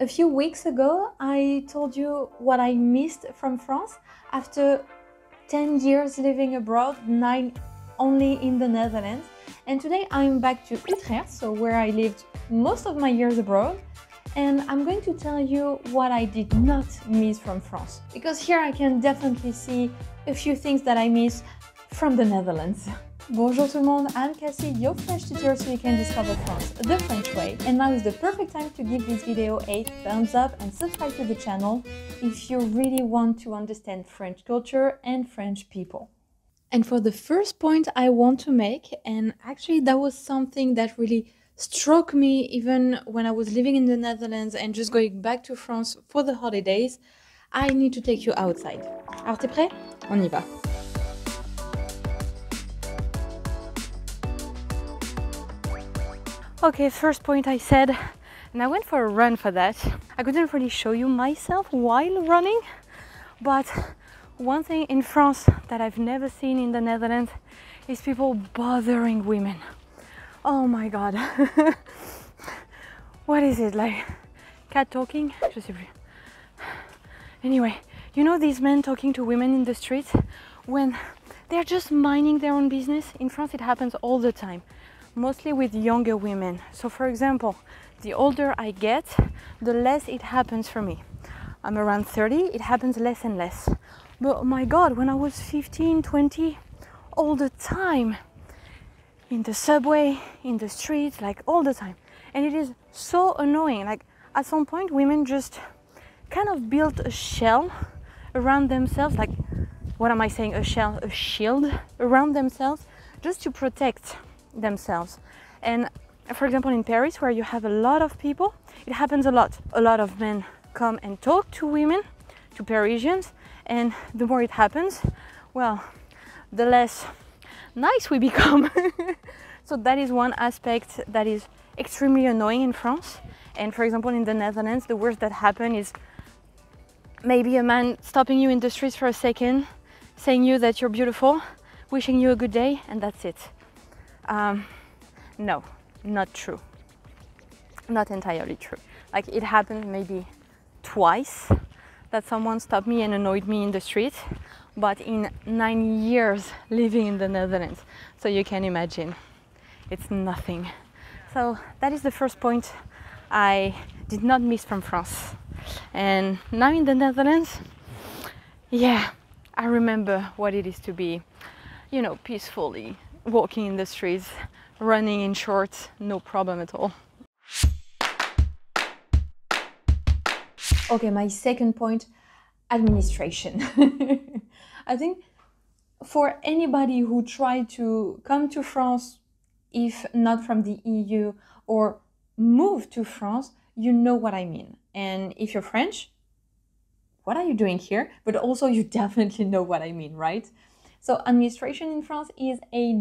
A few weeks ago, I told you what I missed from France after 10 years living abroad, 9 only in the Netherlands. And today I'm back to Utrecht, so where I lived most of my years abroad. And I'm going to tell you what I did not miss from France. Because here I can definitely see a few things that I miss from the Netherlands. Bonjour tout le monde, I'm Cassie, your French tutor so you can discover France the French way. And now is the perfect time to give this video a thumbs up and subscribe to the channel if you really want to understand French culture and French people. And for the first point I want to make, and actually that was something that really struck me even when I was living in the Netherlands and just going back to France for the holidays, I need to take you outside. Alors t'es prêt? On y va. Okay, first point I said, and I went for a run for that. I couldn't really show you myself while running, but one thing in France that I've never seen in the Netherlands is people bothering women. Oh my god. What is it, like cat talking? Je sais plus. Anyway, you know these men talking to women in the street when they're just minding their own business? In France it happens all the time, mostly with younger women. So for example, the older I get, the less it happens for me. I'm around 30, it happens less and less. But oh my god, when I was 15, 20, all the time. In the subway, in the streets, like all the time. And it is so annoying. Like at some point, women just kind of built a shell around themselves. Like, what am I saying? A shell, a shield around themselves just to protect themselves. And for example, in Paris, where you have a lot of people, it happens a lot. A lot of men come and talk to women, to Parisians, and the more it happens, well, the less nice we become. So that is one aspect that is extremely annoying in France. And for example, in the Netherlands, the worst that happen is maybe a man stopping you in the streets for a second, saying you that you're beautiful, wishing you a good day, and that's it. No, not true. Not entirely true. Like it happened maybe twice that someone stopped me and annoyed me in the street, but in 9 years living in the Netherlands, so you can imagine, it's nothing. So that is the first point I did not miss from France. And now in the Netherlands, yeah, I remember what it is to be, you know, peacefully walking in the streets, running in shorts, no problem at all. Okay, my second point, administration. I think for anybody who tried to come to France, if not from the EU, or move to France, you know what I mean. And if you're French, what are you doing here? But also you definitely know what I mean, right? So administration in France is a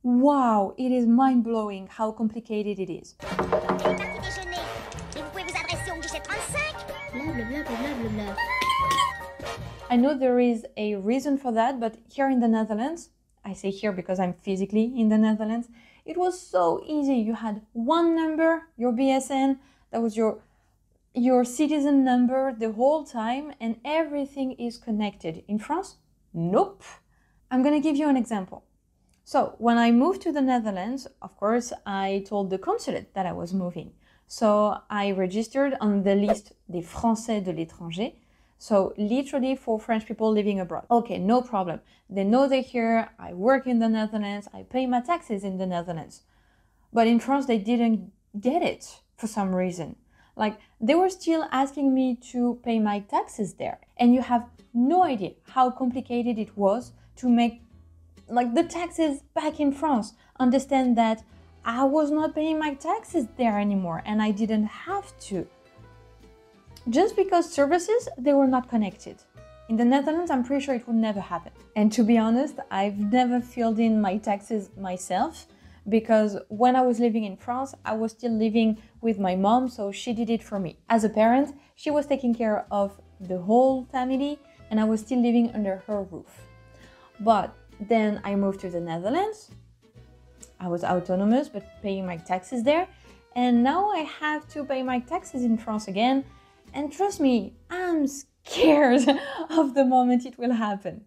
wow, it is mind-blowing how complicated it is. I know there is a reason for that, but here in the Netherlands, I say here because I'm physically in the Netherlands, it was so easy. You had one number, your BSN, that was your citizen number the whole time, and everything is connected. In France, nope. I'm gonna give you an example. So when I moved to the Netherlands, of course, I told the consulate that I was moving. So I registered on the list des Français de l'étranger. So literally for French people living abroad. Okay, no problem. They know they're here, I work in the Netherlands, I pay my taxes in the Netherlands. But in France, they didn't get it for some reason. Like they were still asking me to pay my taxes there. And you have no idea how complicated it was to make like the taxes back in France. Understand that I was not paying my taxes there anymore and I didn't have to. Just because services, they were not connected. In the Netherlands, I'm pretty sure it would never happen. And to be honest, I've never filled in my taxes myself because when I was living in France, I was still living with my mom, so she did it for me. As a parent, she was taking care of the whole family, and I was still living under her roof. But then I moved to the Netherlands. I was autonomous, but paying my taxes there. And now I have to pay my taxes in France again. And trust me, I'm scared of the moment it will happen.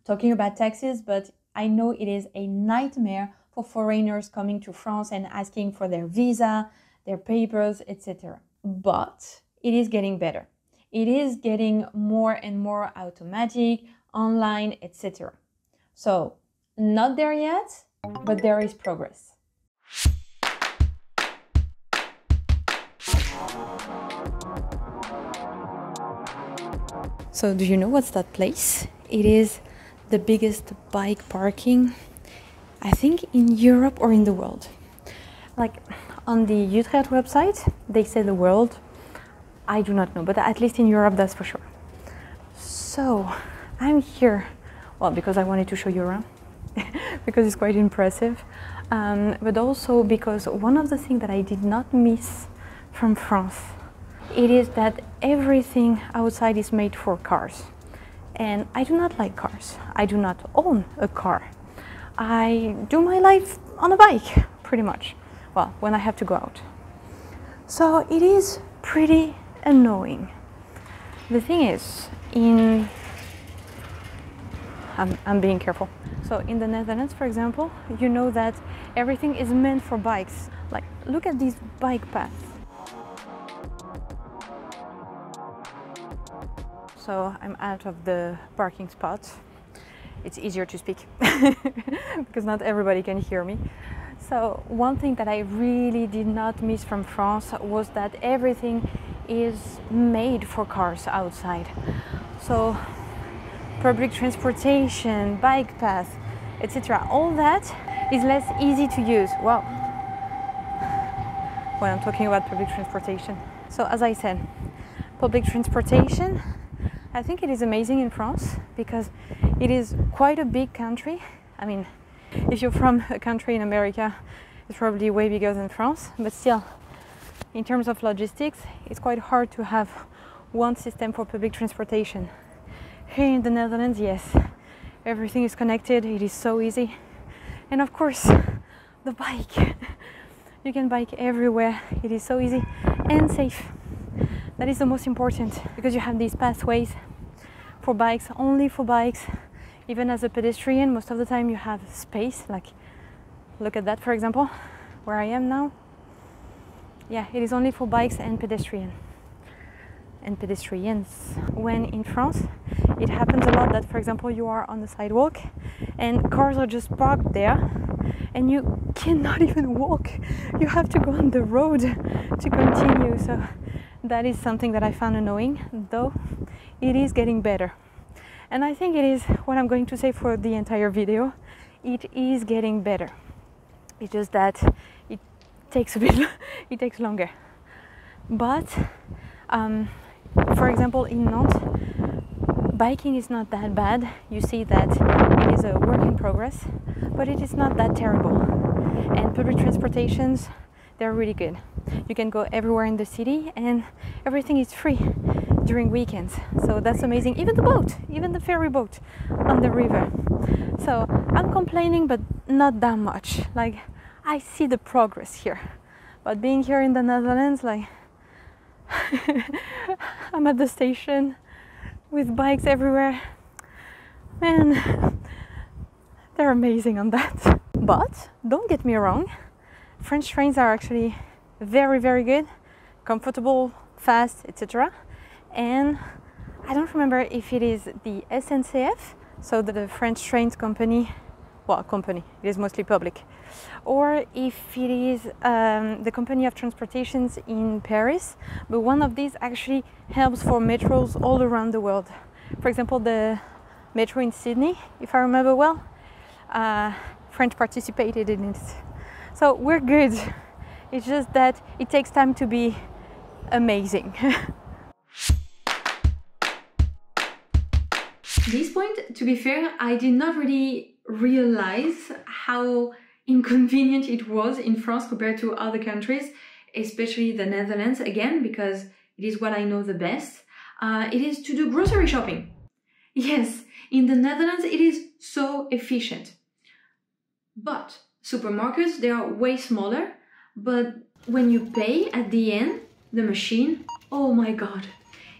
Talking about taxes, but I know it is a nightmare for foreigners coming to France and asking for their visa, their papers, etc. But it is getting better. It is getting more and more automatic, online, etc. So, not there yet, but there is progress. So do you know what's that place? It is the biggest bike parking, I think, in Europe or in the world. Like on the Utrecht website, they say the world. I do not know, but at least in Europe, that's for sure. So I'm here, well, because I wanted to show you around, because it's quite impressive, but also because one of the things that I did not miss from France, it is that everything outside is made for cars. And I do not like cars. I do not own a car. I do my life on a bike, pretty much. Well, when I have to go out. So it is pretty annoying. The thing is, I'm being careful. So in the Netherlands, for example, you know that everything is meant for bikes. Like, look at these bike paths. So I'm out of the parking spot. It's easier to speak because not everybody can hear me. So one thing that I really did not miss from France was that everything is made for cars outside. So public transportation, bike path, etc. All that is less easy to use. Well, when I'm talking about public transportation. So as I said, public transportation, I think it is amazing in France because it is quite a big country. I mean, if you're from a country in America, it's probably way bigger than France, but still, in terms of logistics, it's quite hard to have one system for public transportation. Here in the Netherlands, yes, everything is connected, it is so easy. And of course, the bike. You can bike everywhere, it is so easy and safe. That is the most important, because you have these pathways for bikes, only for bikes. Even as a pedestrian, most of the time you have space, like look at that, for example, where I am now. Yeah, it is only for bikes and pedestrians. When in France, it happens a lot that, for example, you are on the sidewalk and cars are just parked there and you cannot even walk. You have to go on the road to continue. So that is something that I found annoying, though it is getting better. And I think it is what I'm going to say for the entire video. It is getting better. It's just that it takes a bit, it takes longer. But, for example, in Nantes, biking is not that bad. You see that it is a work in progress, but it is not that terrible. And public transportations, they're really good. You can go everywhere in the city and everything is free during weekends. So that's amazing. Even the boat, even the ferry boat on the river. So I'm complaining, but not that much. Like, I see the progress here. But being here in the Netherlands, like, I'm at the station with bikes everywhere. Man, they're amazing on that. But don't get me wrong, French trains are actually very, very good, comfortable, fast, etc. And I don't remember if it is the SNCF, so the French trains company, well, company, it is mostly public, or if it is the company of transportations in Paris, but one of these actually helps for metros all around the world. For example, the metro in Sydney, if I remember well, French participated in it. So we're good. It's just that it takes time to be amazing. This point, to be fair, I did not really realize how inconvenient it was in France compared to other countries, especially the Netherlands, again, because it is what I know the best. It is to do grocery shopping. Yes, in the Netherlands it is so efficient. But supermarkets, they are way smaller, but when you pay at the end, the machine, oh my god,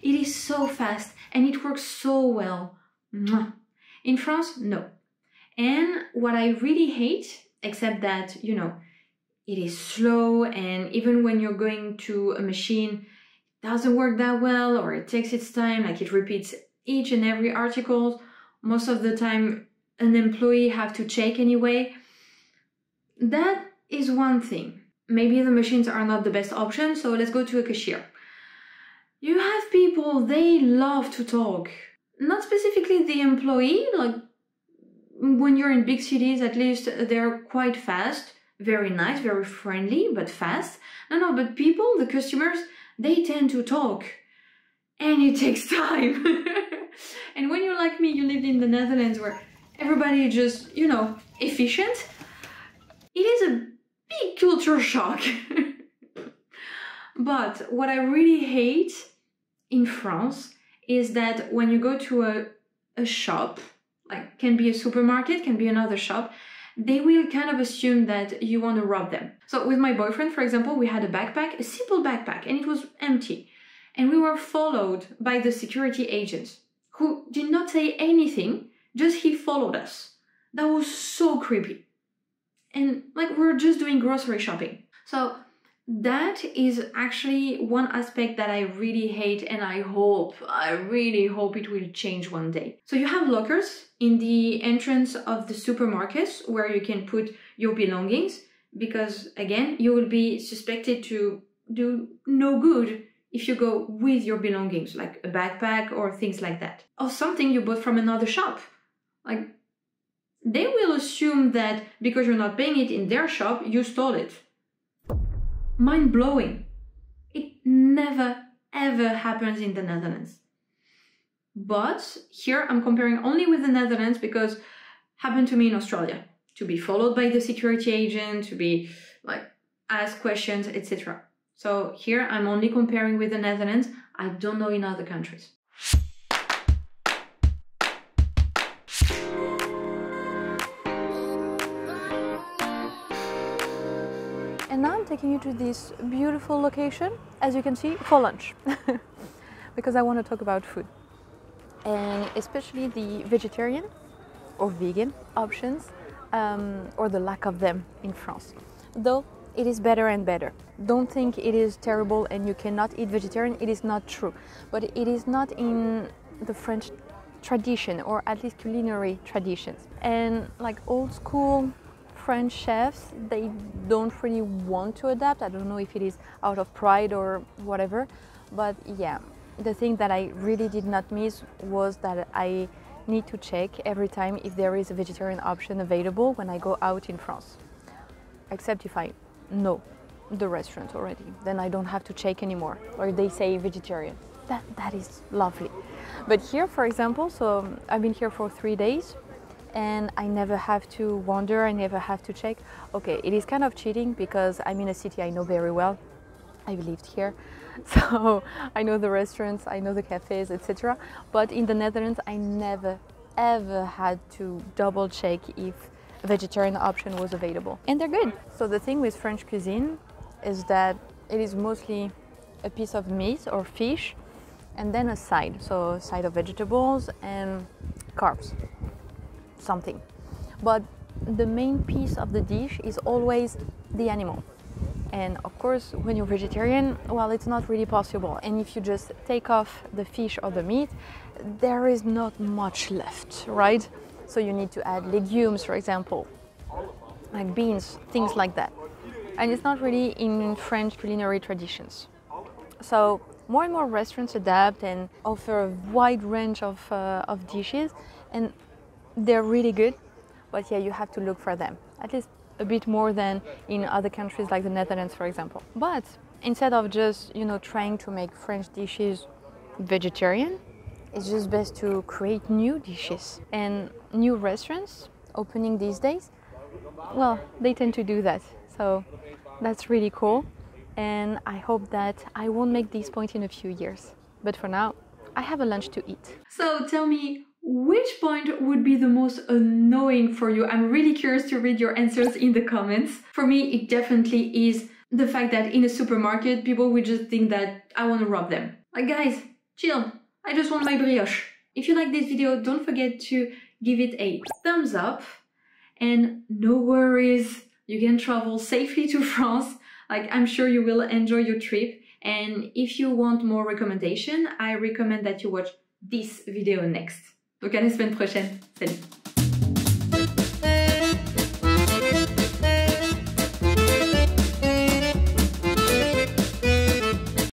it is so fast and it works so well. Mwah. In France, no. And what I really hate, except that, you know, it is slow, and even when you're going to a machine, it doesn't work that well, or it takes its time, like it repeats each and every article. Most of the time, an employee have to check anyway. That is one thing. Maybe the machines are not the best option, so let's go to a cashier. You have people, they love to talk. Not specifically the employee, like when you're in big cities, at least they're quite fast, very nice, very friendly, but fast. No, but people, the customers, they tend to talk. And it takes time. And when you're like me, you lived in the Netherlands where everybody is just, you know, efficient. It is a big culture shock. But what I really hate in France is that when you go to a shop, like can be a supermarket, can be another shop, they will kind of assume that you want to rob them. So with my boyfriend, for example, we had a backpack, a simple backpack, and it was empty. And we were followed by the security agent, who did not say anything, just he followed us. That was so creepy. And like we were just doing grocery shopping. So that is actually one aspect that I really hate, and I really hope it will change one day. So you have lockers in the entrance of the supermarkets where you can put your belongings, because again, you will be suspected to do no good if you go with your belongings, like a backpack or things like that. Or something you bought from another shop. Like, they will assume that because you're not paying it in their shop, you stole it. Mind-blowing. It never, ever happens in the Netherlands. But here I'm comparing only with the Netherlands because it happened to me in Australia. To be followed by the security agent, to be like asked questions, etc. So here I'm only comparing with the Netherlands. I don't know in other countries. And now I'm taking you to this beautiful location, as you can see, for lunch. Because I want to talk about food. And especially the vegetarian or vegan options, or the lack of them in France. Though it is better and better. Don't think it is terrible and you cannot eat vegetarian. It is not true. But it is not in the French tradition, or at least culinary traditions. And like old school French chefs, they don't really want to adapt. I don't know if it is out of pride or whatever. But yeah, the thing that I really did not miss was that I need to check every time if there is a vegetarian option available when I go out in France. Except if I know the restaurant already, then I don't have to check anymore, or they say vegetarian. That is lovely. But here, for example, so I've been here for 3 days and I never have to wonder, I never have to check. Okay, it is kind of cheating because I'm in a city I know very well. I've lived here, so I know the restaurants, I know the cafes, etc. But in the Netherlands, I never ever had to double check if a vegetarian option was available. And they're good. So the thing with French cuisine is that it is mostly a piece of meat or fish and then a side. So a side of vegetables and carbs, something. But the main piece of the dish is always the animal. And of course, when you're vegetarian, well, it's not really possible. And if you just take off the fish or the meat, there is not much left, right? So you need to add legumes, for example, like beans, things like that. And it's not really in French culinary traditions. So more and more restaurants adapt and offer a wide range of dishes, and they're really good. But yeah, you have to look for them, at least a bit more than in other countries like the Netherlands, for example. But instead of just, you know, trying to make French dishes vegetarian, it's just best to create new dishes. And new restaurants opening these days, well, they tend to do that. So that's really cool. And I hope that I won't make this point in a few years. But for now, I have a lunch to eat. So tell me, which point would be the most annoying for you? I'm really curious to read your answers in the comments. For me, it definitely is the fact that in a supermarket, people will just think that I want to rob them. Like, guys, chill. I just want my brioche. If you like this video, don't forget to give it a thumbs up. And no worries, you can travel safely to France. Like, I'm sure you will enjoy your trip. And if you want more recommendation, I recommend that you watch this video next. Donc à la semaine prochaine. Salut!